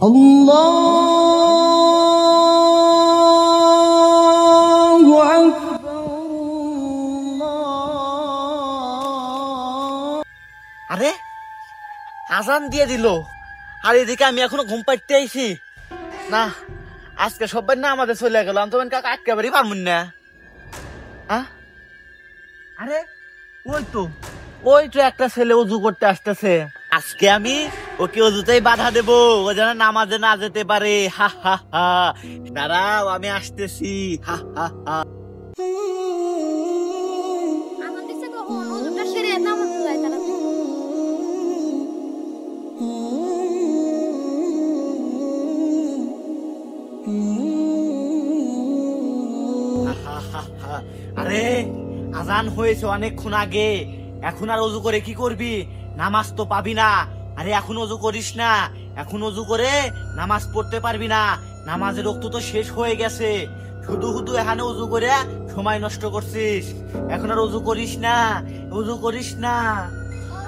আল্লাহু আকবার। আরে আজান দিয়ে দিল, আর এদিকে আমি এখনো ঘুম পাইতে আইছি না। আজকে সবাই না আমাদের চলে গেল, আমি তো কাকা একেবারেই পারমুন না। আরে ওই তো একটা ছেলে উজু করতে আসতেছে। আজকে আমি ওকে অজুতেই বাধা দেব, ও যেন নামাজে না যেতে পারে। হা হা হা, দাঁড়াও আমি আসতেছি। হা হা হা। আরে আজান হয়েছে অনেকক্ষণ আগে, এখন আর অজু করে কি করবি? নামাজ তো পাবি না। আরে এখন অজু করিস না, এখন অজু করে নামাজ পড়তে পারবি না। নামাজের রক্ত তো শেষ হয়ে গেছে, শুধু শুধু এখানে অজু করে সময় নষ্ট করছিস। এখন আর অজু করিস না, অজু করিস না।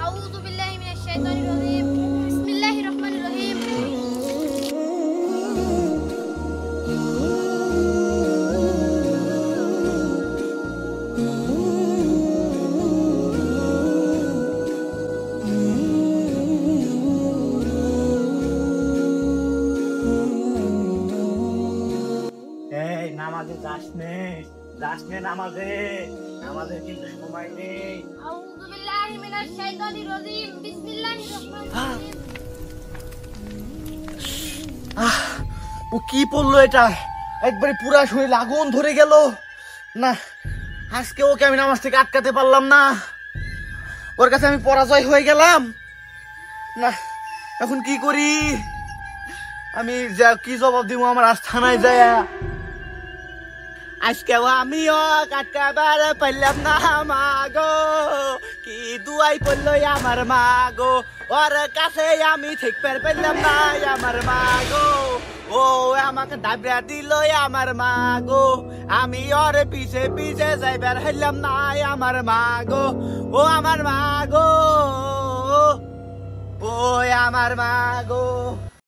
আউযু বিল্লাহি মিনাশ শাইতানির রাজিম। বিসমিল্লাহির রহমানির রহিম। এই নামাজে যাস নে, যাস নে নামাজে, নামাজে কিন্তু সময় নেই। আউযু বিল্লাহি মিনাশ শাইতানির রাজিম। বিসমিল্লাহির রহমানির রহিম। ও কি পড়লো এটা? একবারে পুরা শরীর আগুন ধরে গেল। না, আজকে ওকে আমি নামাজ থেকে আটকাতে পারলাম না, ওর কাছে আমি পরাজয় হয়ে গেলাম। না, এখন কি করি? আমি কি জবাব দিব আমার আজ থানায় যায়? আজকেও আমিও কাটকাবার পাইলাম না মাগো, কি দুয়াই পড়লো আমার মাগো, ওর কাছে আমি ঠিক পাইলাম না আমার মাগো। ও আমাকে দাবরা দিল আমার মাগো, আমি ওর পিছে পিছে যাইবার হইলাম না আমার মাগো। ও আমার মাগো, ও আমার মাগো।